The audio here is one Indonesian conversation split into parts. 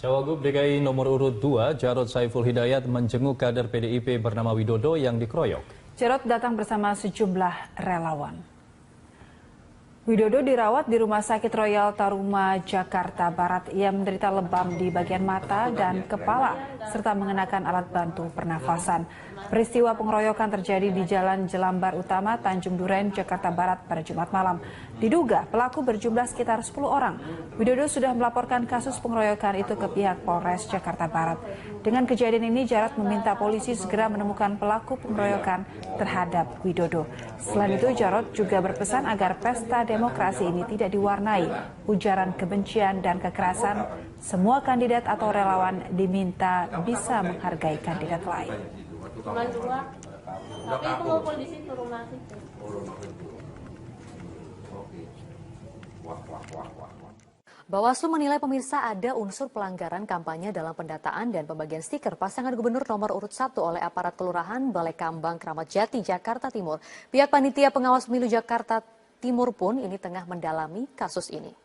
Cawagup DKI nomor urut 2, Jarod Saiful Hidayat menjenguk kader PDIP bernama Widodo yang dikeroyok. Jarod datang bersama sejumlah relawan. Widodo dirawat di Rumah Sakit Royal Taruma, Jakarta Barat. Ia menderita lebam di bagian mata dan kepala, serta mengenakan alat bantu pernafasan. Peristiwa pengeroyokan terjadi di Jalan Jelambar Utama, Tanjung Duren, Jakarta Barat pada Jumat malam. Diduga pelaku berjumlah sekitar 10 orang. Widodo sudah melaporkan kasus pengeroyokan itu ke pihak Polres Jakarta Barat. Dengan kejadian ini, Jarod meminta polisi segera menemukan pelaku pengeroyokan terhadap Widodo. Selain itu, Jarod juga berpesan agar pesta demokrasi ini tidak diwarnai ujaran kebencian dan kekerasan. Semua kandidat atau relawan diminta bisa menghargai kandidat lain. Tapi itu mau polisi turun nasi. Bawaslu menilai pemirsa ada unsur pelanggaran kampanye dalam pendataan dan pembagian stiker pasangan gubernur nomor urut 1 oleh aparat kelurahan Balai Kambang, Kramat Jati, Jakarta Timur. Pihak panitia pengawas pemilu Jakarta Timur pun ini tengah mendalami kasus ini.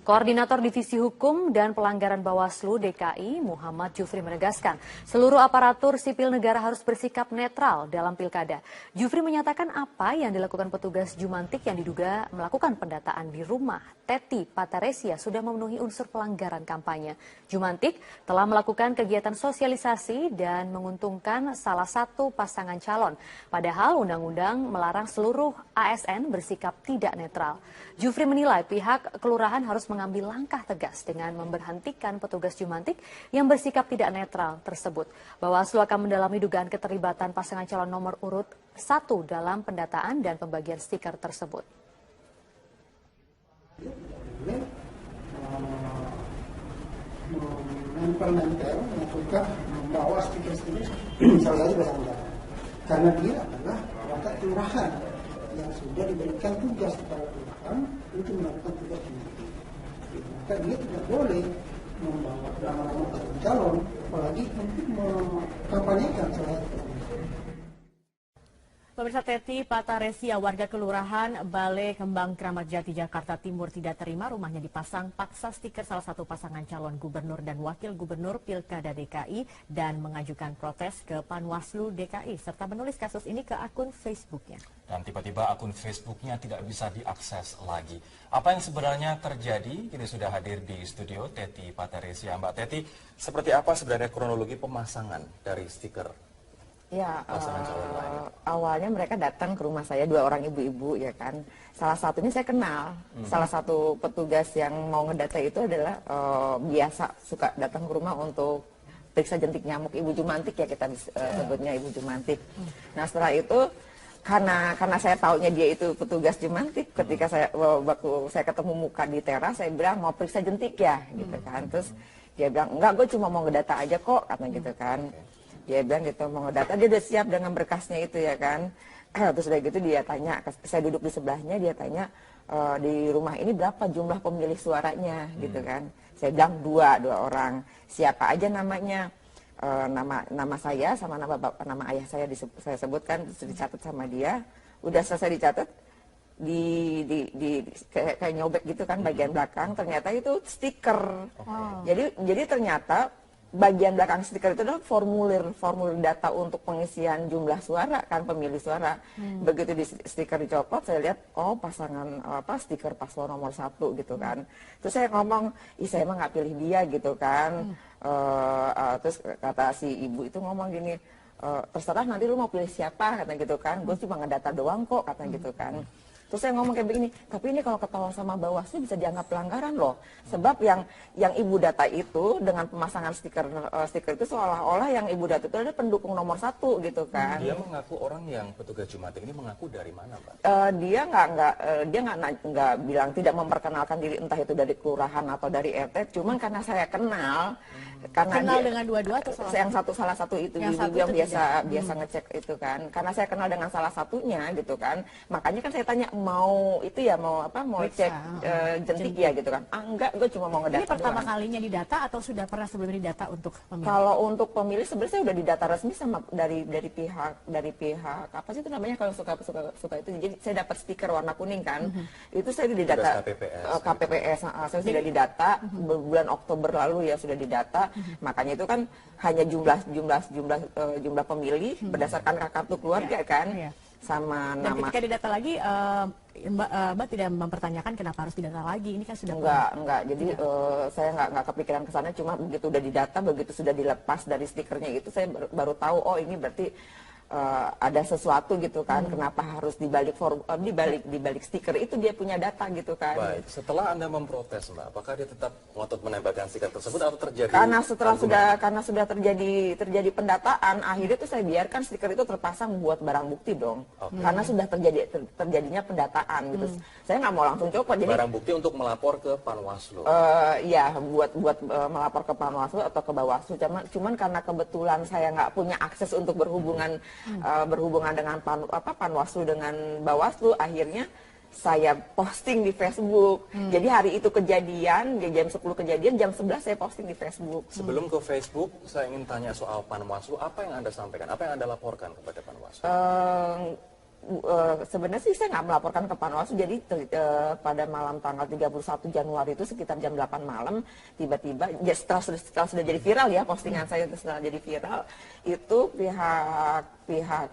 Koordinator Divisi Hukum dan Pelanggaran Bawaslu DKI, Muhammad Jufri menegaskan, seluruh aparatur sipil negara harus bersikap netral dalam pilkada. Jufri menyatakan apa yang dilakukan petugas Jumantik yang diduga melakukan pendataan di rumah Teti Pataresia sudah memenuhi unsur pelanggaran kampanye. Jumantik telah melakukan kegiatan sosialisasi dan menguntungkan salah satu pasangan calon. Padahal undang-undang melarang seluruh ASN bersikap tidak netral. Jufri menilai pihak kelurahan harus mengambil langkah tegas dengan memberhentikan petugas Jumantik yang bersikap tidak netral tersebut. Bawaslu akan mendalami dugaan keterlibatan pasangan calon nomor urut 1 dalam pendataan dan pembagian stiker tersebut. Menempel melakukan membawa stiker-stiker salah satu pasangan calon. Karena dia adalah perangkat kelurahan yang sudah diberikan tugas kepada kelurahan untuk melakukan tugas Jumantik. Maka dia tidak boleh membawa nama-nama pasangan calon, apalagi untuk mengkampanyekan salah satu. Pemirsa, Teti Pataresia, warga kelurahan Balai Kembang, Kramat Jati, Jakarta Timur tidak terima rumahnya dipasang paksa stiker salah satu pasangan calon gubernur dan wakil gubernur Pilkada DKI dan mengajukan protes ke Panwaslu DKI serta menulis kasus ini ke akun Facebooknya. Dan tiba-tiba akun Facebooknya tidak bisa diakses lagi. Apa yang sebenarnya terjadi? Kini sudah hadir di studio Teti Pataresia. Mbak Teti, seperti apa sebenarnya kronologi pemasangan dari stiker? Ya, awalnya mereka datang ke rumah saya, 2 orang ibu-ibu ya kan. Salah satunya saya kenal, salah satu petugas yang mau ngedata itu adalah biasa suka datang ke rumah untuk periksa jentik nyamuk, Ibu Jumantik ya kita sebutnya Ibu Jumantik. Nah setelah itu karena saya taunya dia itu petugas Jumantik, ketika waktu saya ketemu muka di teras saya bilang mau periksa jentik ya gitu kan. Terus dia bilang enggak, gue cuma mau ngedata aja kok katanya gitu kan. Dia bilang gitu mau ngedata, dia udah siap dengan berkasnya itu ya kan. Terus udah gitu dia tanya, saya duduk di sebelahnya, dia tanya di rumah ini berapa jumlah pemilih suaranya gitu kan. Saya bilang 2 orang. Siapa aja namanya? Nama saya sama nama ayah saya saya sebutkan, terus dicatat sama dia. Udah selesai dicatat, kayak nyobek gitu kan bagian belakang, ternyata itu stiker. Jadi ternyata bagian belakang stiker itu adalah formulir data untuk pengisian jumlah suara kan, pemilih suara. Begitu di stiker dicopot, saya lihat pasangan stiker paslon nomor 1 gitu kan. Terus saya ngomong, saya emang nggak pilih dia gitu kan. Terus kata si ibu itu ngomong gini, terserah nanti lu mau pilih siapa katanya gitu kan. Gue cuma ngedata doang kok katanya gitu kan. Terus saya ngomong kayak begini, tapi ini kalau ketahuan sama Bawaslu bisa dianggap pelanggaran loh. Sebab yang ibu data itu dengan pemasangan stiker itu seolah-olah yang ibu data itu adalah pendukung nomor 1 gitu kan. Dia mengaku, orang yang petugas Jumantik ini mengaku dari mana, Mbak? Dia nggak bilang, tidak memperkenalkan diri, entah itu dari kelurahan atau dari RT. Cuman karena saya kenal dengan dua-dua atau salah satu itu yang biasa ngecek itu kan. Karena saya kenal dengan salah satunya gitu kan. Makanya kan saya tanya, mau itu ya mau cek jentik ya gitu kan. Enggak, gue cuma mau ngedata. Ini pertama kalinya didata atau sudah pernah sebelumnya didata untuk pemilih? Kalau untuk pemilih sebenarnya saya udah didata resmi sama dari pihak apa sih itu namanya kalau suka itu. Jadi saya dapat stiker warna kuning kan. Itu saya didata KPPS. Saya sudah didata bulan Oktober lalu ya sudah didata. Makanya itu kan hanya jumlah pemilih berdasarkan kartu keluarga kan. Sama dan nama. Ketika didata lagi, Mbak tidak mempertanyakan kenapa harus didata lagi. Ini kan sudah enggak. Jadi saya nggak kepikiran ke sana. Cuma begitu udah didata, begitu sudah dilepas dari stikernya itu, saya baru tahu oh ini berarti ada sesuatu gitu kan. Kenapa harus dibalik stiker itu dia punya data gitu kan. Baik. Setelah Anda memprotes, Mbak, apakah dia tetap ngotot menempelkan stiker tersebut atau terjadi? Karena sudah terjadi pendataan, akhirnya tuh saya biarkan stiker itu terpasang buat barang bukti dong. Karena sudah terjadinya pendataan gitu. Saya nggak mau langsung copot. Jadi barang bukti untuk melapor ke Panwaslu. Ya, buat melapor ke Panwaslu atau ke Bawaslu. Cuman karena kebetulan saya nggak punya akses untuk berhubungan dengan Panwaslu dengan Bawaslu, akhirnya saya posting di Facebook. Jadi hari itu kejadian, jam 10 kejadian, jam 11 saya posting di Facebook. Sebelum ke Facebook, saya ingin tanya soal Panwaslu. Apa yang Anda sampaikan? Apa yang Anda laporkan kepada Panwaslu? Sebenarnya sih saya nggak melaporkan ke Panwaslu. Jadi pada malam tanggal 31 Januari itu sekitar jam 8 malam tiba-tiba ya setelah sudah jadi viral ya postingan saya itu setelah jadi viral itu pihak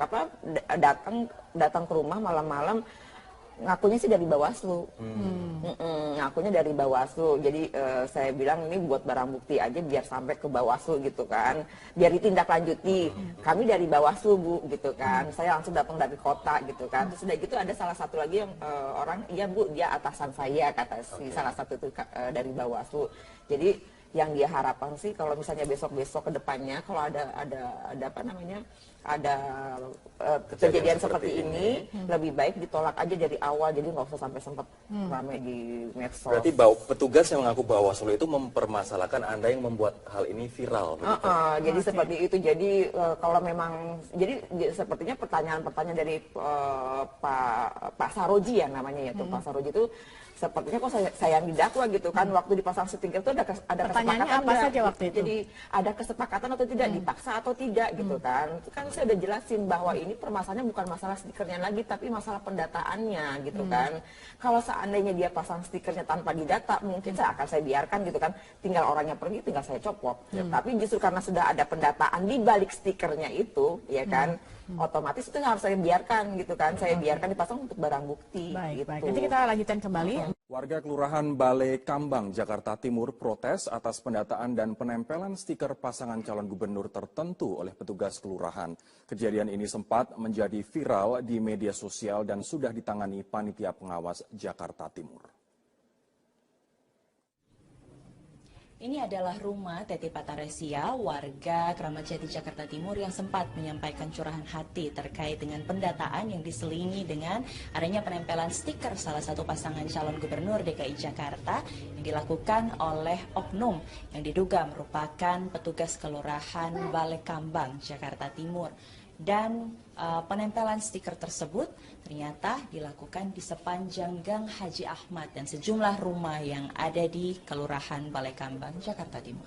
datang ke rumah malam-malam ngakunya sih dari Bawaslu. Ngakunya dari Bawaslu. Jadi saya bilang ini buat barang bukti aja biar sampai ke Bawaslu gitu kan. Biar ditindaklanjuti. Kami dari Bawaslu, Bu, gitu kan. Saya langsung datang dari kota gitu kan. Terus udah gitu ada salah satu lagi yang orang, iya Bu, dia atasan saya kata si salah satu itu dari Bawaslu. Jadi yang dia harapkan sih kalau misalnya besok-besok ke depannya kalau ada apa namanya ada kejadian seperti ini lebih baik ditolak aja dari awal, jadi nggak usah sampai sempat ramai di medsos. Berarti petugas yang mengaku Bawaslu itu mempermasalahkan Anda yang membuat hal ini viral. Jadi seperti itu. Jadi kalau memang jadi sepertinya pertanyaan-pertanyaan dari Pak Saroji ya namanya ya tuh Pak Saroji itu sepertinya kok saya yang didakwa gitu kan. Waktu dipasang stiker itu ada kesepakatan apa saja waktu itu? Jadi ada kesepakatan atau tidak, dipaksa atau tidak gitu kan. Itu kan saya udah jelasin bahwa ini permasalahannya bukan masalah stikernya lagi tapi masalah pendataannya gitu kan. Kalau seandainya dia pasang stikernya tanpa didata mungkin saya biarkan gitu kan. Tinggal orangnya pergi tinggal saya copot. Tapi justru karena sudah ada pendataan di balik stikernya itu ya kan. Otomatis itu harus saya biarkan gitu kan. Saya biarkan dipasang untuk barang bukti. Baik. Gitu. Nanti kita lanjutkan kembali. Warga Kelurahan Balai Kambang, Jakarta Timur protes atas pendataan dan penempelan stiker pasangan calon gubernur tertentu oleh petugas kelurahan. Kejadian ini sempat menjadi viral di media sosial dan sudah ditangani Panitia Pengawas Jakarta Timur. Ini adalah rumah Teti Pataresia, warga Kramat Jati, Jakarta Timur yang sempat menyampaikan curahan hati terkait dengan pendataan yang diselingi dengan adanya penempelan stiker salah satu pasangan calon gubernur DKI Jakarta yang dilakukan oleh oknum yang diduga merupakan petugas kelurahan Balai Kambang, Jakarta Timur. Dan penempelan stiker tersebut ternyata dilakukan di sepanjang Gang Haji Ahmad dan sejumlah rumah yang ada di Kelurahan Balai Kambang, Jakarta Timur.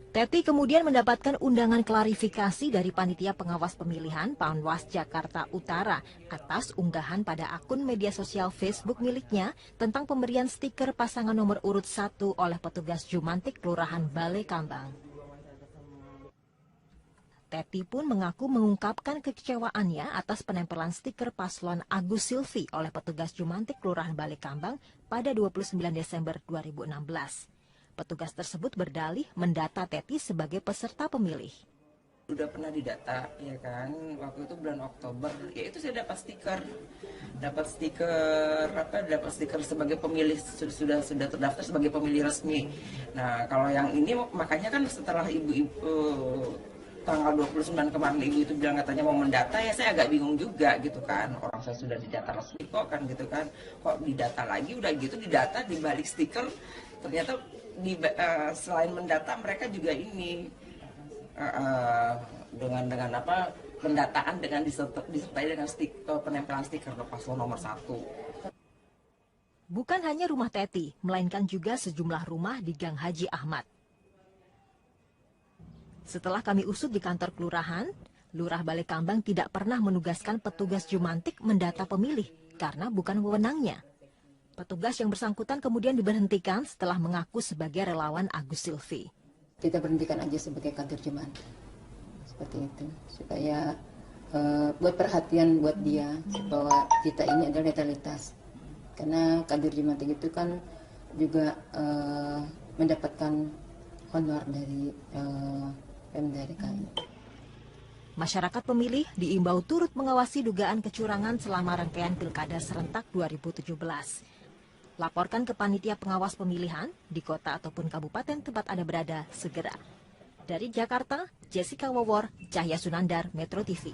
Teti kemudian mendapatkan undangan klarifikasi dari Panitia Pengawas Pemilihan Panwas Jakarta Utara atas unggahan pada akun media sosial Facebook miliknya tentang pemberian stiker pasangan nomor urut 1 oleh petugas Jumantik Kelurahan Balai Kambang. Teti pun mengaku mengungkapkan kekecewaannya atas penempelan stiker paslon Agus Silvi oleh petugas Jumantik Kelurahan Balai Kambang pada 29 Desember 2016. Petugas tersebut berdalih mendata Teti sebagai peserta pemilih. Sudah pernah didata, ya kan, waktu itu bulan Oktober, ya itu saya dapat stiker sebagai pemilih, sudah terdaftar sebagai pemilih resmi. Nah, kalau yang ini makanya kan setelah tanggal 29 kemarin ibu itu bilang katanya mau mendata, ya saya agak bingung juga gitu kan. Orang saya sudah didata resmi kok kan gitu kan. Kok didata lagi, udah gitu didata di balik stiker. Ternyata selain mendata mereka juga ini dengan apa pendataan dengan disertai dengan penempelan stiker paslon nomor 1. Bukan hanya rumah Teti, melainkan juga sejumlah rumah di Gang Haji Ahmad. Setelah kami usut di kantor kelurahan, Lurah Balekambang tidak pernah menugaskan petugas Jumantik mendata pemilih karena bukan wewenangnya. Petugas yang bersangkutan kemudian diberhentikan setelah mengaku sebagai relawan Agus Silvi. Kita berhentikan aja sebagai kantor Jumantik. Seperti itu, supaya buat perhatian buat dia bahwa kita ini adalah netralitas. Karena kader Jumantik itu kan juga mendapatkan honor dari Pemda DKI. Masyarakat pemilih diimbau turut mengawasi dugaan kecurangan selama rangkaian Pilkada serentak 2017. Laporkan ke panitia pengawas pemilihan di kota ataupun kabupaten tempat Anda berada segera. Dari Jakarta, Jessica Wawor, Cahya Sunandar, Metro TV.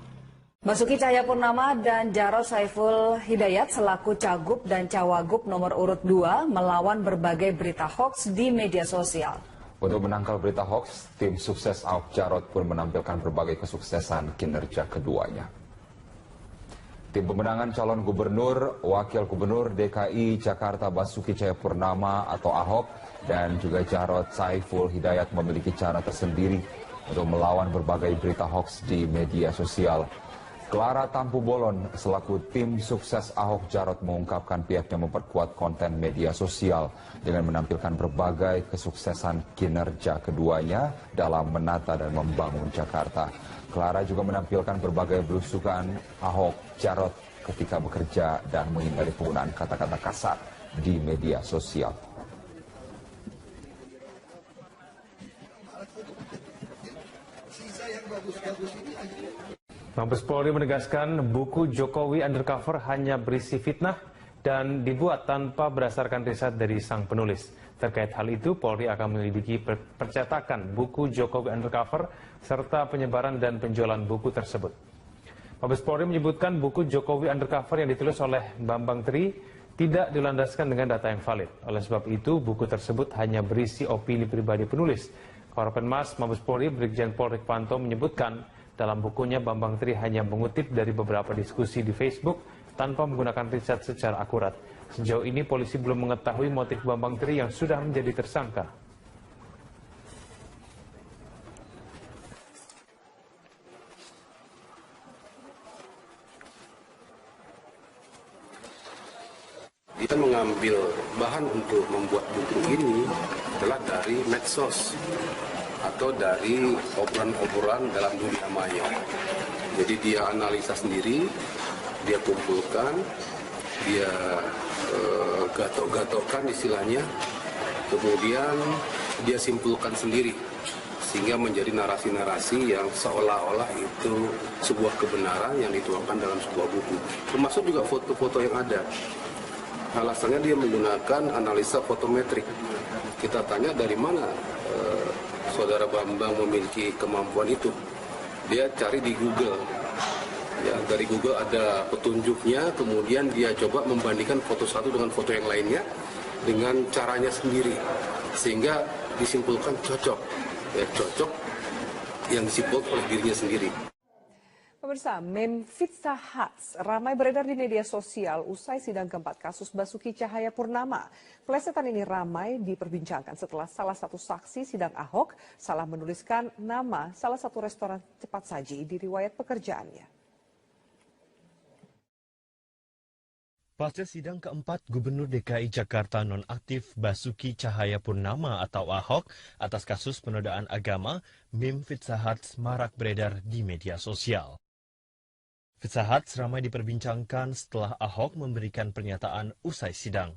Basuki Cahayapurnama dan Jarod Saiful Hidayat selaku Cagup dan Cawagup nomor urut 2 melawan berbagai berita hoaks di media sosial. Untuk menangkal berita hoaks, tim sukses Ahok Jarot pun menampilkan berbagai kesuksesan kinerja keduanya. Tim pemenangan calon gubernur, wakil gubernur DKI Jakarta Basuki Cahayapurnama atau Ahok dan juga Jarod Saiful Hidayat memiliki cara tersendiri untuk melawan berbagai berita hoaks di media sosial. Clara Tampu Bolon selaku tim sukses Ahok Jarot mengungkapkan pihaknya memperkuat konten media sosial dengan menampilkan berbagai kesuksesan kinerja keduanya dalam menata dan membangun Jakarta. Clara juga menampilkan berbagai belusukan Ahok Jarot ketika bekerja dan menghindari penggunaan kata-kata kasar di media sosial. Mabes Polri menegaskan buku Jokowi Undercover hanya berisi fitnah dan dibuat tanpa berdasarkan riset dari sang penulis. Terkait hal itu, Polri akan menyelidiki percetakan buku Jokowi Undercover serta penyebaran dan penjualan buku tersebut. Mabes Polri menyebutkan buku Jokowi Undercover yang ditulis oleh Bambang Tri tidak dilandaskan dengan data yang valid. Oleh sebab itu, buku tersebut hanya berisi opini pribadi penulis. Karopenmas Mabes Polri Brigjen Pol Rikwanto menyebutkan dalam bukunya Bambang Tri hanya mengutip dari beberapa diskusi di Facebook tanpa menggunakan riset secara akurat. Sejauh ini polisi belum mengetahui motif Bambang Tri yang sudah menjadi tersangka. Dia mengambil bahan untuk membuat buku ini adalah dari medsos atau dari obrolan-obrolan dalam dunia maya. Jadi dia analisa sendiri, dia kumpulkan, dia gatok-gatokkan istilahnya, kemudian dia simpulkan sendiri sehingga menjadi narasi-narasi yang seolah-olah itu sebuah kebenaran yang dituangkan dalam sebuah buku. Termasuk juga foto-foto yang ada. Alasannya dia menggunakan analisa fotometrik. Kita tanya dari mana Saudara Bambang memiliki kemampuan itu. Dia cari di Google. Ya, dari Google ada petunjuknya, kemudian dia coba membandingkan foto satu dengan foto yang lainnya dengan caranya sendiri. Sehingga disimpulkan cocok. Ya, cocok yang disimpulkan oleh dirinya sendiri. Pemirsa, meme Pizza Hut ramai beredar di media sosial usai sidang keempat kasus Basuki Cahayapurnama. Plesetan ini ramai diperbincangkan setelah salah satu saksi sidang Ahok salah menuliskan nama salah satu restoran cepat saji di riwayat pekerjaannya. Pasca sidang keempat Gubernur DKI Jakarta nonaktif Basuki Cahayapurnama atau Ahok atas kasus penodaan agama, meme Pizza Hut marak beredar di media sosial. Pizza Hut ramai diperbincangkan setelah Ahok memberikan pernyataan usai sidang.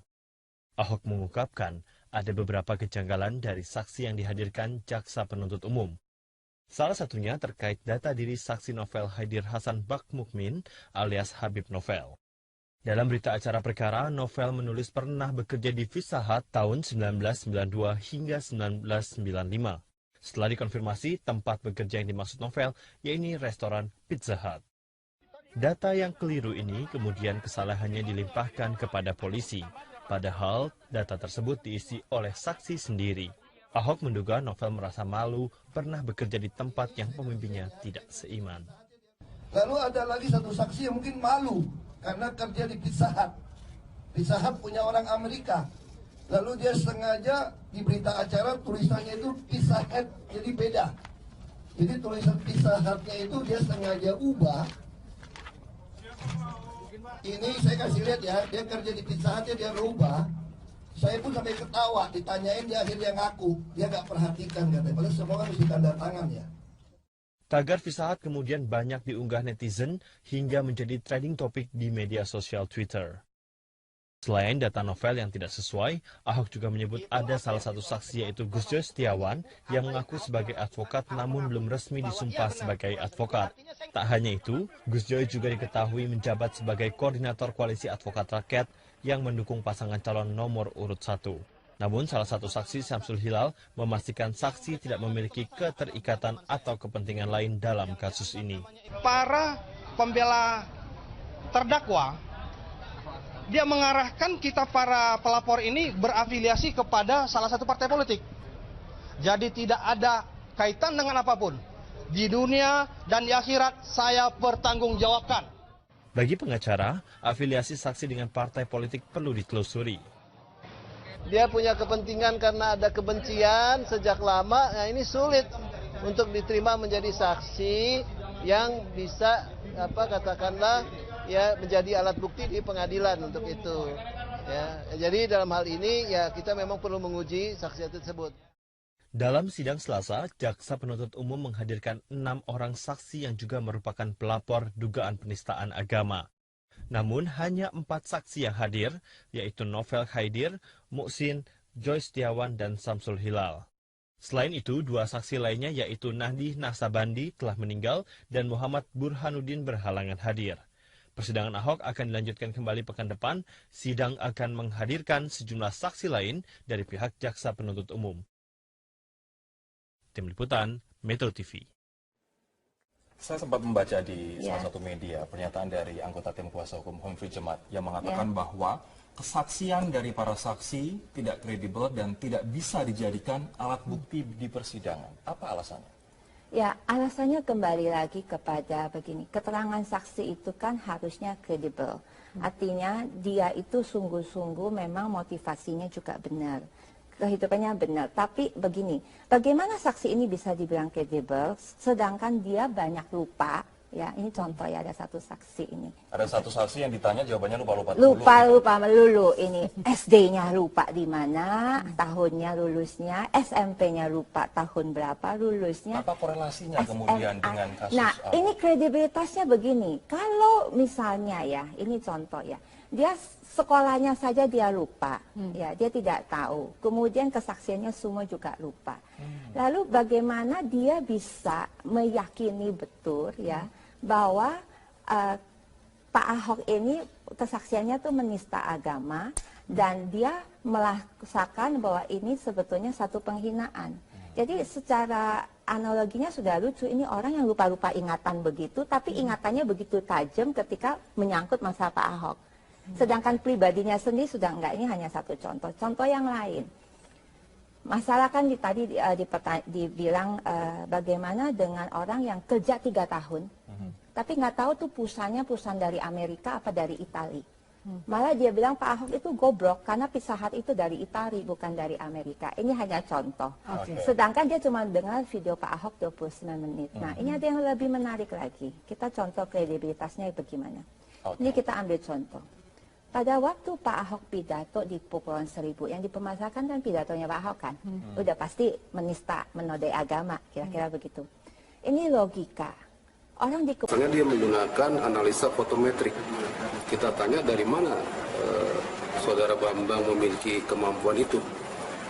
Ahok mengungkapkan ada beberapa kejanggalan dari saksi yang dihadirkan jaksa penuntut umum. Salah satunya terkait data diri saksi novel Haidir Hasan Bakmukmin alias Habib Novel. Dalam berita acara perkara, Novel menulis pernah bekerja di Pizza Hut tahun 1992 hingga 1995. Setelah dikonfirmasi, tempat bekerja yang dimaksud Novel yaitu restoran Pizza Hut. Data yang keliru ini kemudian kesalahannya dilimpahkan kepada polisi, padahal data tersebut diisi oleh saksi sendiri. Ahok menduga Novel merasa malu pernah bekerja di tempat yang pemimpinnya tidak seiman. Lalu ada lagi satu saksi yang mungkin malu karena kerja di Pizza Hut. Pizza Hut punya orang Amerika. Lalu dia sengaja di berita acara tulisannya itu Pizza Hut, jadi beda. Jadi tulisan Pizza Hut-nya itu dia sengaja ubah. Ini saya kasih lihat ya, dia kerja di Pizza Hut-nya dia rubah. Saya pun sampai ketawa, ditanyain dia akhirnya ngaku. Dia nggak perhatikan katanya, padahal semua kan mesti tanda tangan ya. Tagar Pizza Hut kemudian banyak diunggah netizen hingga menjadi trending topik di media sosial Twitter. Selain data novel yang tidak sesuai, Ahok juga menyebut ada salah satu saksi yaitu Gus Joy Setiawan yang mengaku sebagai advokat namun belum resmi disumpah sebagai advokat. Tak hanya itu, Gus Joy juga diketahui menjabat sebagai koordinator koalisi advokat rakyat yang mendukung pasangan calon nomor urut 1. Namun salah satu saksi Syamsul Hilal memastikan saksi tidak memiliki keterikatan atau kepentingan lain dalam kasus ini. Para pembela terdakwa, dia mengarahkan kita para pelapor ini berafiliasi kepada salah satu partai politik. Jadi tidak ada kaitan dengan apapun. Di dunia dan di akhirat saya bertanggungjawabkan. Bagi pengacara, afiliasi saksi dengan partai politik perlu ditelusuri. Dia punya kepentingan karena ada kebencian sejak lama, nah ini sulit untuk diterima menjadi saksi yang bisa katakanlah ya menjadi alat bukti di pengadilan untuk itu. Ya, jadi dalam hal ini ya kita memang perlu menguji saksi tersebut. Dalam sidang Selasa, Jaksa Penuntut Umum menghadirkan 6 orang saksi yang juga merupakan pelapor dugaan penistaan agama. Namun hanya 4 saksi yang hadir, yaitu Novel Khaidir, Muhsin, Joy Setiawan, dan Syamsul Hilal. Selain itu, 2 saksi lainnya yaitu Nahdi Naksabandi telah meninggal dan Muhammad Burhanuddin berhalangan hadir. Persidangan Ahok akan dilanjutkan kembali pekan depan. Sidang akan menghadirkan sejumlah saksi lain dari pihak Jaksa Penuntut Umum. Tim Liputan, Metro TV. Saya sempat membaca di salah satu media pernyataan dari anggota tim kuasa hukum Humphrey Jemat yang mengatakan bahwa kesaksian dari para saksi tidak kredibel dan tidak bisa dijadikan alat bukti di persidangan. Apa alasannya? Ya, alasannya kembali lagi kepada begini, keterangan saksi itu kan harusnya kredibel. Artinya dia itu sungguh-sungguh memang motivasinya juga benar. Kehidupannya benar, tapi begini, bagaimana saksi ini bisa dibilang kredibel sedangkan dia banyak lupa, ya ini contoh ya, ada satu saksi ini. Ada satu saksi yang ditanya jawabannya lupa-lupa. Lupa melulu, ini SD-nya lupa di mana, tahunnya lulusnya, SMP-nya lupa tahun berapa lulusnya. Apa korelasinya kemudian dengan kasus? Nah, ini kredibilitasnya begini, kalau misalnya ya, ini contoh ya, dia sekolahnya saja dia lupa, ya dia tidak tahu. Kemudian kesaksiannya semua juga lupa. Lalu bagaimana dia bisa meyakini betul ya bahwa Pak Ahok ini kesaksiannya tuh menista agama dan dia melaksanakan bahwa ini sebetulnya satu penghinaan. Jadi secara analoginya sudah lucu, ini orang yang lupa-lupa ingatan begitu, tapi ingatannya begitu tajam ketika menyangkut masalah Pak Ahok. Sedangkan pribadinya sendiri sudah enggak, ini hanya satu contoh. Contoh yang lain, masalah kan tadi dibilang bagaimana dengan orang yang kerja 3 tahun, tapi nggak tahu tuh perusahaan dari Amerika apa dari Itali. Malah dia bilang Pak Ahok itu goblok karena Pizza Hut itu dari Itali bukan dari Amerika. Ini hanya contoh. Sedangkan dia cuma dengar video Pak Ahok 29 menit. Nah ini ada yang lebih menarik lagi. Kita contoh kredibilitasnya bagaimana. Ini kita ambil contoh. Pada waktu Pak Ahok pidato di Kepulauan Seribu, yang dipermasalahkan kan pidatonya Pak Ahok kan, udah pasti menista, menodai agama, kira-kira begitu. Ini logika. Orang di Misalnya dia menggunakan analisa fotometrik. Kita tanya dari mana saudara Bambang memiliki kemampuan itu.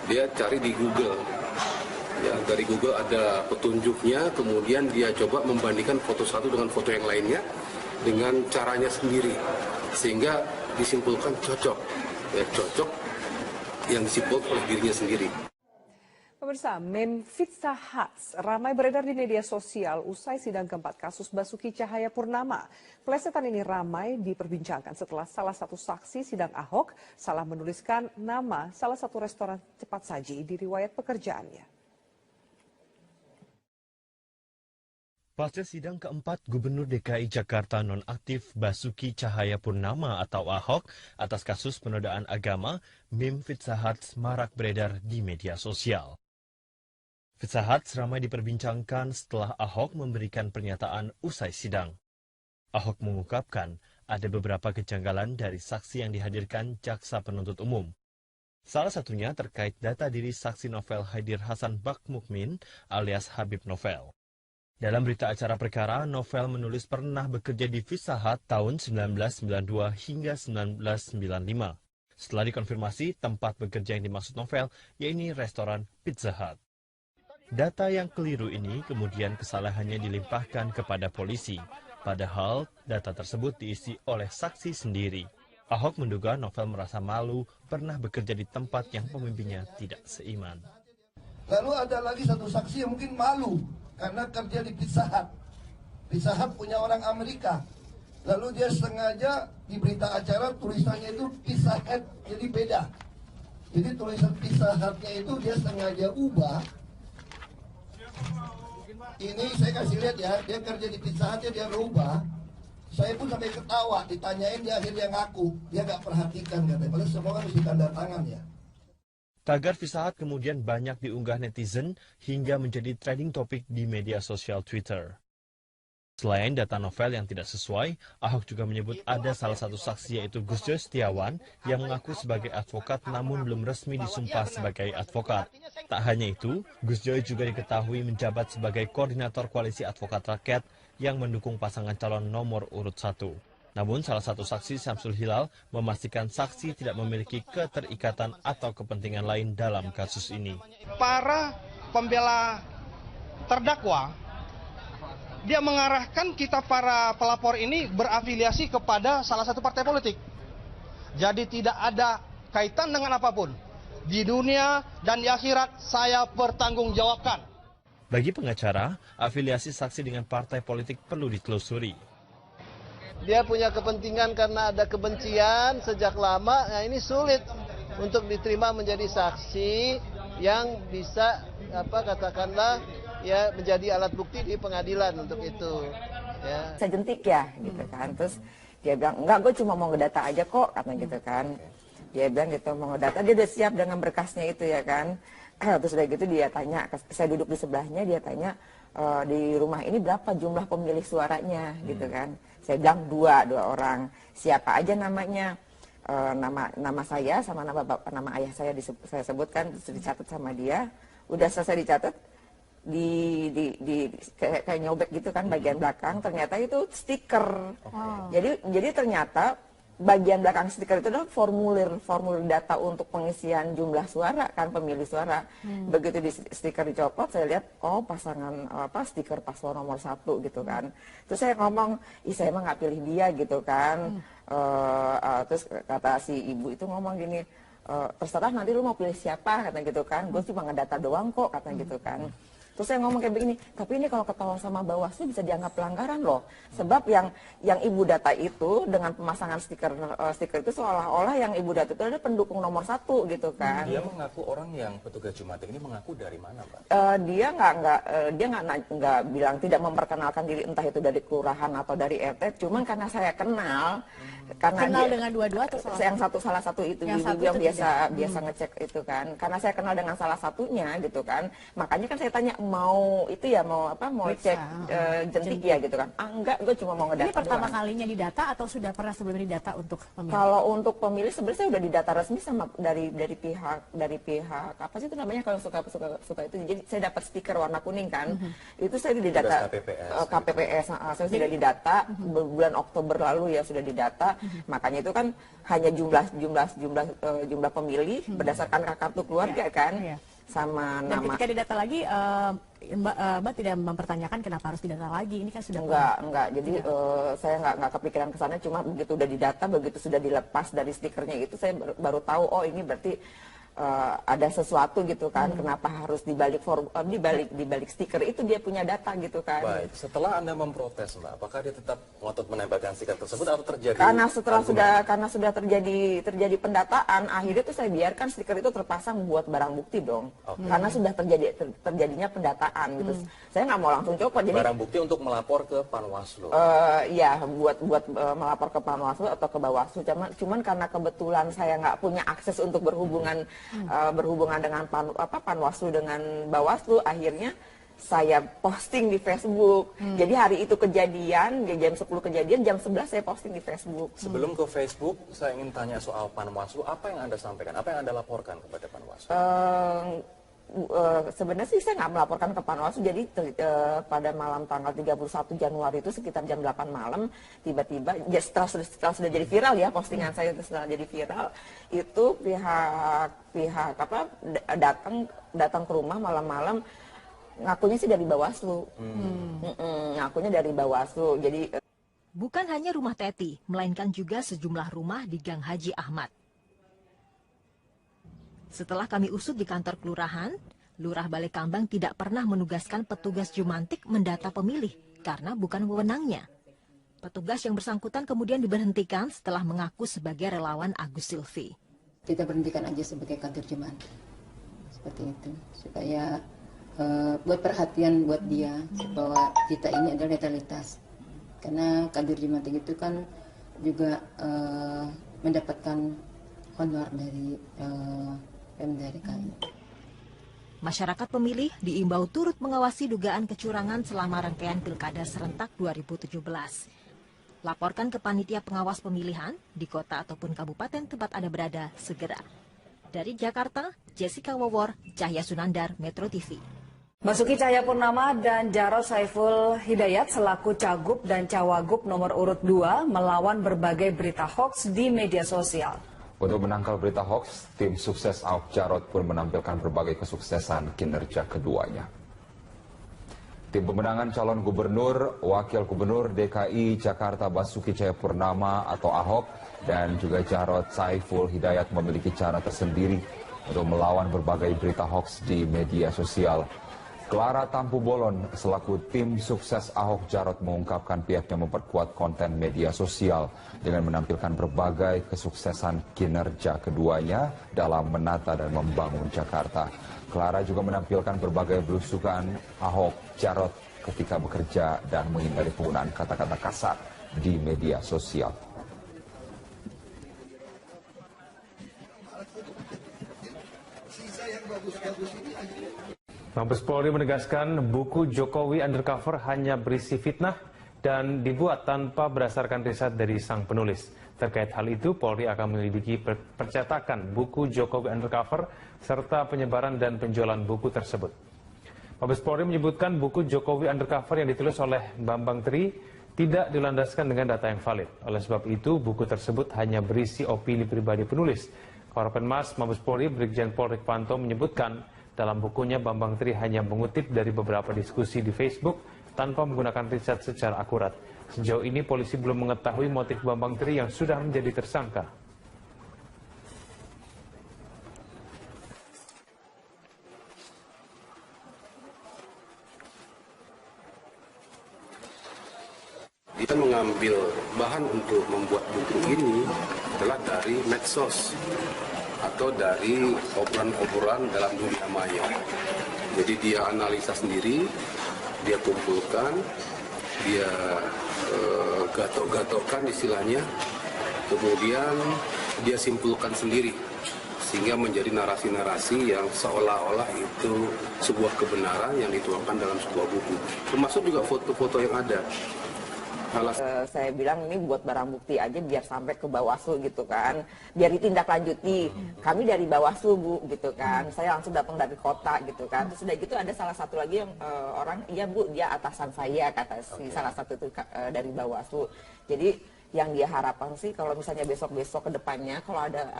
Dia cari di Google. Ya, dari Google ada petunjuknya, kemudian dia coba membandingkan foto satu dengan foto yang lainnya dengan caranya sendiri. Sehingga disimpulkan cocok, ya cocok yang disimpulkan oleh dirinya sendiri. Pemirsa, meme Pizza Hut ramai beredar di media sosial usai sidang keempat kasus Basuki Cahayapurnama. Pelesetan ini ramai diperbincangkan setelah salah satu saksi sidang Ahok salah menuliskan nama salah satu restoran cepat saji di riwayat pekerjaannya. Pasca sidang keempat Gubernur DKI Jakarta nonaktif Basuki Cahayapurnama atau Ahok atas kasus penodaan agama, meme Fitsahat marak beredar di media sosial. Fitsahat ramai diperbincangkan setelah Ahok memberikan pernyataan usai sidang. Ahok mengungkapkan ada beberapa kejanggalan dari saksi yang dihadirkan jaksa penuntut umum. Salah satunya terkait data diri saksi novel Haidir Hasan Bakmukmin alias Habib Novel. Dalam berita acara perkara, Novel menulis pernah bekerja di Fitsahat tahun 1992 hingga 1995. Setelah dikonfirmasi, tempat bekerja yang dimaksud Novel, yaitu restoran Pizza Hut. Data yang keliru ini kemudian kesalahannya dilimpahkan kepada polisi. Padahal data tersebut diisi oleh saksi sendiri. Ahok menduga Novel merasa malu pernah bekerja di tempat yang pemimpinnya tidak seiman. Lalu ada lagi satu saksi yang mungkin malu karena kerja di Pizza Hut. Pizza Hut punya orang Amerika. Lalu dia sengaja di berita acara tulisannya itu Pizza Hut, jadi beda. Jadi tulisan Pizza Hut-nya itu dia sengaja ubah. Ini saya kasih lihat ya, dia kerja di Pizza Hut-nya dia rubah. Saya pun sampai ketawa, ditanyain dia akhirnya ngaku. Dia nggak perhatikan katanya, padahal semua kan mesti tanda tangan ya. Tagar Pizza Hut kemudian banyak diunggah netizen hingga menjadi trending topik di media sosial Twitter. Selain data Novel yang tidak sesuai, Ahok juga menyebut ada salah satu saksi yaitu Gus Joy Setiawan yang mengaku sebagai advokat namun belum resmi disumpah sebagai advokat. Tak hanya itu, Gus Joy juga diketahui menjabat sebagai koordinator koalisi advokat rakyat yang mendukung pasangan calon nomor urut 1. Namun salah satu saksi Syamsul Hilal memastikan saksi tidak memiliki keterikatan atau kepentingan lain dalam kasus ini. Para pembela terdakwa, dia mengarahkan kita para pelapor ini berafiliasi kepada salah satu partai politik. Jadi tidak ada kaitan dengan apapun. Di dunia dan di akhirat saya bertanggungjawabkan. Bagi pengacara, afiliasi saksi dengan partai politik perlu ditelusuri. Dia punya kepentingan karena ada kebencian sejak lama, nah ini sulit untuk diterima menjadi saksi yang bisa katakanlah ya menjadi alat bukti di pengadilan untuk itu. Ya. Saya jentik ya gitu kan, terus dia bilang enggak, gue cuma mau ngedata aja kok, katanya gitu kan. Dia bilang gitu mau ngedata, dia udah siap dengan berkasnya itu ya kan. Terus udah gitu dia tanya, saya duduk di sebelahnya, dia tanya di rumah ini berapa jumlah pemilih suaranya gitu kan. Saya bilang dua orang. Siapa aja namanya? Nama saya sama nama ayah saya saya sebutkan, terus dicatat sama dia. Udah selesai dicatat, kayak nyobek gitu kan bagian belakang, ternyata itu stiker. Jadi ternyata bagian belakang stiker itu adalah formulir data untuk pengisian jumlah suara kan, pemilih suara. Begitu di stiker dicopot, saya lihat pasangan stiker paslon nomor 1 gitu kan. Terus saya ngomong, saya emang nggak pilih dia gitu kan. Terus kata si ibu itu ngomong gini, terserah nanti lu mau pilih siapa, kata gitu kan. Gue cuma ngedata doang kok, kata gitu kan. Terus saya ngomong kayak begini, tapi ini kalau ketahuan sama Bawaslu bisa dianggap pelanggaran loh. Sebab yang ibu data itu dengan pemasangan stiker itu seolah-olah yang ibu data itu adalah pendukung nomor 1 gitu kan. Dia mengaku orang yang petugas Jumatik ini mengaku dari mana, Pak? Dia nggak bilang, tidak memperkenalkan diri, entah itu dari kelurahan atau dari RT. Cuman karena saya kenal dengan dua-dua atau salah satu itu yang biasa ngecek itu kan. Karena saya kenal dengan salah satunya gitu kan. Makanya kan saya tanya mau cek jentik ya gitu kan. Enggak, gue cuma mau ngedata. Ini pertama kalinya didata atau sudah pernah sebelumnya didata untuk pemilih? Kalau untuk pemilih sebenarnya saya udah didata resmi sama dari pihak apa sih itu namanya kalau suka itu. Jadi saya dapat stiker warna kuning kan. Itu saya didata KPPS. Saya sudah didata bulan Oktober lalu ya, sudah didata. Makanya itu kan hanya jumlah pemilih berdasarkan kartu keluarga kan. Sama dan nama. Ketika didata lagi, Mbak tidak mempertanyakan kenapa harus didata lagi? Ini kan sudah enggak. Jadi saya nggak kepikiran ke sana. Cuma begitu udah didata, begitu sudah dilepas dari stikernya itu, saya baru tahu ini berarti ada sesuatu gitu kan, kenapa harus dibalik stiker itu dia punya data gitu kan. Baik, setelah Anda memprotes Mbak, apakah dia tetap ngotot menembakkan stiker tersebut atau terjadi karena sudah terjadi pendataan, akhirnya tuh saya biarkan stiker itu terpasang buat barang bukti dong. Karena sudah terjadinya pendataan gitu. Saya nggak mau langsung copot. Jadi barang bukti untuk melapor ke Panwaslu. Iya, buat melapor ke Panwaslu atau ke Bawaslu. Cuman karena kebetulan saya nggak punya akses untuk berhubungan dengan Panwaslu dengan Bawaslu, akhirnya saya posting di Facebook. Jadi hari itu kejadian, jam 10 kejadian, jam 11 saya posting di Facebook. Sebelum ke Facebook, saya ingin tanya soal Panwaslu. Apa yang Anda sampaikan? Apa yang Anda laporkan kepada Panwaslu? Sebenarnya sih saya nggak melaporkan ke Panwaslu. Jadi pada malam tanggal 31 Januari itu sekitar jam 8 malam, tiba-tiba setelah sudah jadi viral ya, postingan saya itu setelah jadi viral, itu pihak datang ke rumah malam-malam, ngakunya sih dari Bawaslu. Ngakunya dari Bawaslu. Jadi bukan hanya rumah Teti, melainkan juga sejumlah rumah di Gang Haji Ahmad. Setelah kami usut di kantor kelurahan, Lurah Balekambang tidak pernah menugaskan petugas Jumantik mendata pemilih karena bukan wewenangnya. Petugas yang bersangkutan kemudian diberhentikan setelah mengaku sebagai relawan Agus Silvi. Kita berhentikan aja sebagai kantor Jumantik. Seperti itu. Supaya buat perhatian buat dia bahwa kita ini adalah netralitas. Karena kader Jumantik itu kan juga mendapatkan honor dari Pemda DKI. Masyarakat pemilih diimbau turut mengawasi dugaan kecurangan selama rangkaian Pilkada serentak 2017. Laporkan ke panitia pengawas pemilihan di kota ataupun kabupaten tempat Anda berada segera. Dari Jakarta, Jessica Wawor, Cahya Sunandar, Metro TV. Basuki Cahayapurnama dan Jarod Saiful Hidayat selaku Cagup dan Cawagup nomor urut 2 melawan berbagai berita hoaks di media sosial. Untuk menangkal berita hoaks, tim sukses Ahok Jarot pun menampilkan berbagai kesuksesan kinerja keduanya. Tim pemenangan calon gubernur, wakil gubernur DKI Jakarta Basuki Cahayapurnama atau Ahok dan juga Jarod Saiful Hidayat memiliki cara tersendiri untuk melawan berbagai berita hoaks di media sosial. Clara Tampu Bolon selaku tim sukses Ahok Jarot mengungkapkan pihaknya memperkuat konten media sosial dengan menampilkan berbagai kesuksesan kinerja keduanya dalam menata dan membangun Jakarta. Clara juga menampilkan berbagai belusukan Ahok Jarot ketika bekerja dan menghindari penggunaan kata-kata kasar di media sosial. Mabes Polri menegaskan buku Jokowi Undercover hanya berisi fitnah dan dibuat tanpa berdasarkan riset dari sang penulis. Terkait hal itu, Polri akan menyelidiki percetakan buku Jokowi Undercover serta penyebaran dan penjualan buku tersebut. Mabes Polri menyebutkan buku Jokowi Undercover yang ditulis oleh Bambang Tri tidak dilandaskan dengan data yang valid. Oleh sebab itu, buku tersebut hanya berisi opini pribadi penulis. Karopenmas Mabes Polri Brigjen Pol Rikwanto menyebutkan dalam bukunya Bambang Tri hanya mengutip dari beberapa diskusi di Facebook tanpa menggunakan riset secara akurat. Sejauh ini polisi belum mengetahui motif Bambang Tri yang sudah menjadi tersangka. Kita mengambil bahan untuk membuat buku ini adalah dari medsos atau dari obrolan-obrolan dalam dunia maya. Jadi dia analisa sendiri, dia kumpulkan, dia gatok-gatokkan istilahnya, kemudian dia simpulkan sendiri sehingga menjadi narasi-narasi yang seolah-olah itu sebuah kebenaran yang dituangkan dalam sebuah buku. Termasuk juga foto-foto yang ada. Saya bilang ini buat barang bukti aja biar sampai ke Bawaslu gitu kan, biar ditindaklanjuti. Kami dari Bawaslu Bu gitu kan, saya langsung datang dari kota gitu kan. Terus udah gitu ada salah satu lagi yang orang, iya Bu dia atasan saya kata si salah satu itu dari Bawaslu. Jadi Yang dia harapkan sih kalau misalnya besok-besok ke depannya kalau ada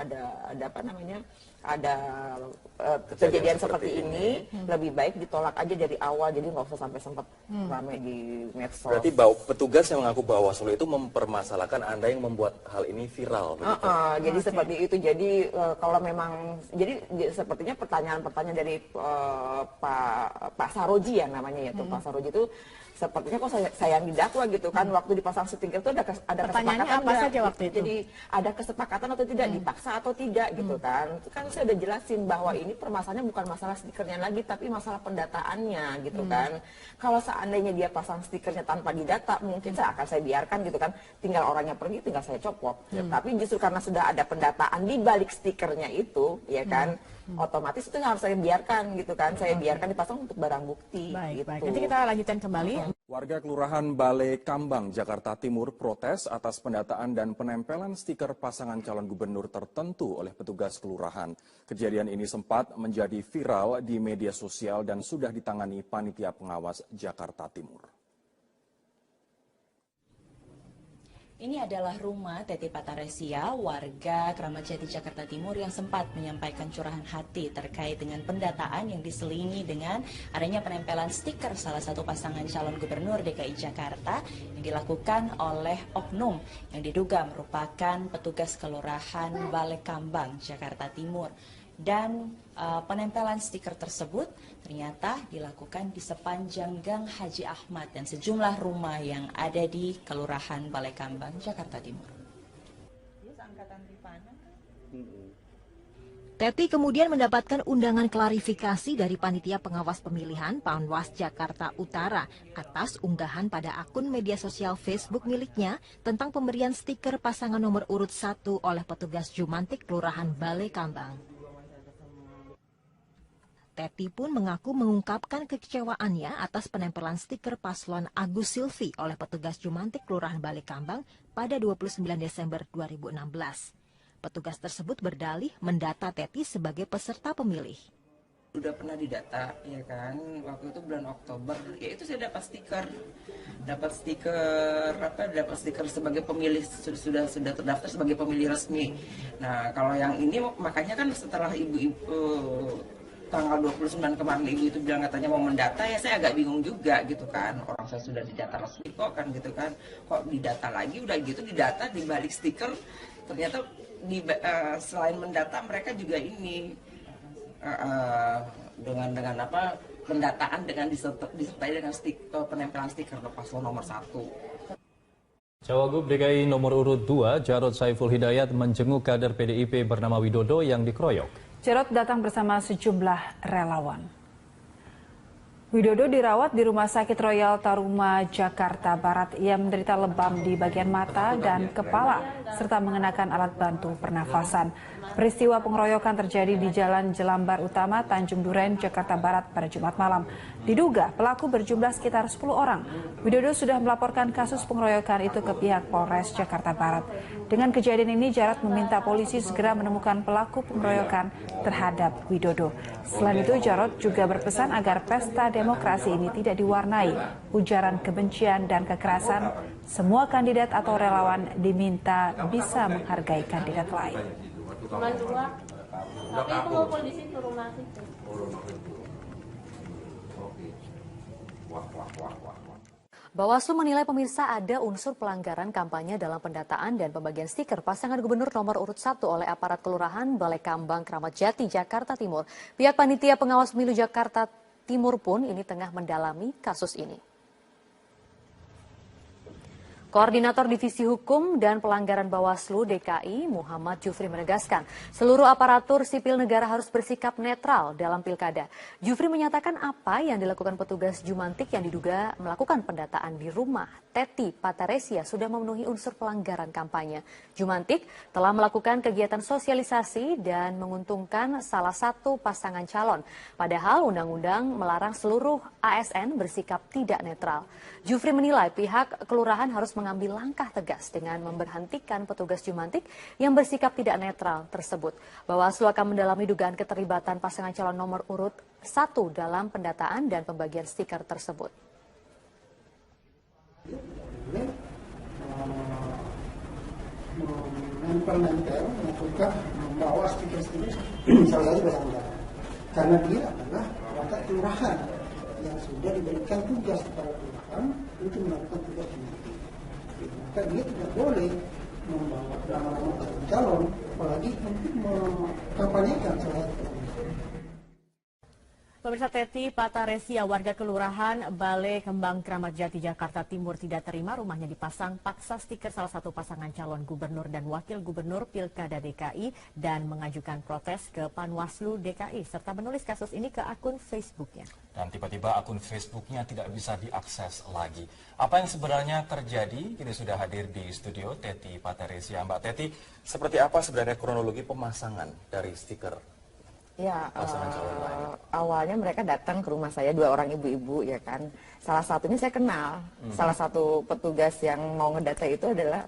apa namanya ada kejadian seperti ini lebih baik ditolak aja dari awal, jadi nggak usah sampai sempat ramai di medsos. Berarti petugas yang mengaku Bawaslu itu mempermasalahkan Anda yang membuat hal ini viral. Jadi seperti itu. Jadi kalau memang jadi sepertinya pertanyaan-pertanyaan dari Pak Saroji ya namanya ya tuh Pak Saroji itu sepertinya kok saya yang didakwa gitu kan waktu dipasang stiker itu ada kesepakatan apa saja waktu itu? Jadi ada kesepakatan atau tidak, dipaksa atau tidak gitu kan. Itu kan saya udah jelasin bahwa ini permasalahannya bukan masalah stikernya lagi tapi masalah pendataannya gitu kan. Kalau seandainya dia pasang stikernya tanpa didata mungkin saya biarkan gitu kan. Tinggal orangnya pergi tinggal saya copot. Tapi justru karena sudah ada pendataan di balik stikernya itu ya kan. Otomatis itu harus saya biarkan gitu kan. Saya biarkan dipasang untuk barang bukti gitu. Baik. Nanti kita lanjutkan kembali. Warga Kelurahan Balai Kambang, Jakarta Timur protes atas pendataan dan penempelan stiker pasangan calon gubernur tertentu oleh petugas kelurahan. Kejadian ini sempat menjadi viral di media sosial dan sudah ditangani Panitia Pengawas Jakarta Timur. Ini adalah rumah Teti Pataresia, warga Kramat Jati, Jakarta Timur yang sempat menyampaikan curahan hati terkait dengan pendataan yang diselingi dengan adanya penempelan stiker salah satu pasangan calon gubernur DKI Jakarta yang dilakukan oleh oknum yang diduga merupakan petugas kelurahan Balai Kambang, Jakarta Timur. Dan penempelan stiker tersebut ternyata dilakukan di sepanjang Gang Haji Ahmad dan sejumlah rumah yang ada di Kelurahan Balai Kambang, Jakarta Timur. Teti kemudian mendapatkan undangan klarifikasi dari Panitia Pengawas Pemilihan Panwas Jakarta Utara atas unggahan pada akun media sosial Facebook miliknya tentang pemberian stiker pasangan nomor urut 1 oleh petugas Jumantik Kelurahan Balai Kambang. Teti pun mengaku mengungkapkan kekecewaannya atas penempelan stiker paslon Agus Silvi oleh petugas Jumantik Kelurahan Balai Kambang pada 29 Desember 2016. Petugas tersebut berdalih mendata Teti sebagai peserta pemilih. Sudah pernah didata ya kan, waktu itu bulan Oktober, ya itu saya dapat stiker sebagai pemilih, sudah terdaftar sebagai pemilih resmi. Nah kalau yang ini makanya kan setelah ibu-ibu tanggal 29 kemarin ibu itu bilang katanya mau mendata, ya saya agak bingung juga gitu kan, orang saya sudah didata resmi kok kan gitu kan, kok didata lagi, udah gitu didata di balik stiker ternyata selain mendata mereka juga ini dengan apa pendataan dengan disertai dengan penempelan stiker paslon nomor 1. Cawagup DKI nomor urut 2 Jarod Saiful Hidayat menjenguk kader PDIP bernama Widodo yang dikeroyok. Jarod datang bersama sejumlah relawan. Widodo dirawat di Rumah Sakit Royal Taruma, Jakarta Barat. Ia menderita lebam di bagian mata dan kepala, serta mengenakan alat bantu pernafasan. Peristiwa pengeroyokan terjadi di Jalan Jelambar Utama, Tanjung Duren, Jakarta Barat pada Jumat malam. Diduga pelaku berjumlah sekitar 10 orang. Widodo sudah melaporkan kasus pengeroyokan itu ke pihak Polres Jakarta Barat. Dengan kejadian ini, Jarod meminta polisi segera menemukan pelaku pengeroyokan terhadap Widodo. Selain itu, Jarod juga berpesan agar pesta demokrasi ini tidak diwarnai ujaran kebencian dan kekerasan. Semua kandidat atau relawan diminta bisa menghargai kandidat lain. Tapi itu ngumpul di situ rumah situ. Bawaslu menilai pemirsa ada unsur pelanggaran kampanye dalam pendataan dan pembagian stiker pasangan gubernur nomor urut 1 oleh aparat kelurahan Balai Kambang, Kramat Jati, Jakarta Timur. Pihak Panitia Pengawas Pemilu Jakarta Timur pun ini tengah mendalami kasus ini. Koordinator Divisi Hukum dan Pelanggaran Bawaslu DKI, Muhammad Jufri menegaskan, seluruh aparatur sipil negara harus bersikap netral dalam pilkada. Jufri menyatakan apa yang dilakukan petugas Jumantik yang diduga melakukan pendataan di rumah Teti Pataresia sudah memenuhi unsur pelanggaran kampanye. Jumantik telah melakukan kegiatan sosialisasi dan menguntungkan salah satu pasangan calon. Padahal undang-undang melarang seluruh ASN bersikap tidak netral. Jufri menilai pihak kelurahan harus mengambil langkah tegas dengan memberhentikan petugas Jumantik yang bersikap tidak netral tersebut. Bawaslu akan mendalami dugaan keterlibatan pasangan calon nomor urut 1 dalam pendataan dan pembagian stiker tersebut. menempel ataukah membawa stiker-stiker salah satu pasangan calon. Karena dia adalah perangkat kelurahan yang sudah diberikan tugas kepada kelurahan untuk melakukan tugas politik. Maka dia tidak boleh membawa nama-nama pasangan calon, apalagi untuk mengkampanyekan salah satu pasangan calon. Pemirsa, Teti Pataresia, warga Kelurahan Balai Kembang Kramat Jati, Jakarta Timur tidak terima rumahnya dipasang paksa stiker salah satu pasangan calon gubernur dan wakil gubernur Pilkada DKI dan mengajukan protes ke Panwaslu DKI serta menulis kasus ini ke akun Facebooknya. Dan tiba-tiba akun Facebooknya tidak bisa diakses lagi. Apa yang sebenarnya terjadi? Kini sudah hadir di studio Teti Pataresia. Mbak Teti, seperti apa sebenarnya kronologi pemasangan dari stiker? Ya, awalnya mereka datang ke rumah saya, 2 orang ibu-ibu ya kan. Salah satunya saya kenal, salah satu petugas yang mau ngedata itu adalah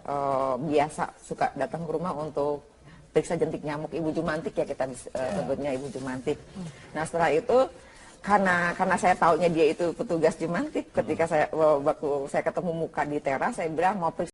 biasa suka datang ke rumah untuk periksa jentik nyamuk, Ibu Jumantik ya kita sebutnya Ibu Jumantik. Nah setelah itu karena saya taunya dia itu petugas Jumantik, ketika waktu saya ketemu muka di teras saya bilang mau periksa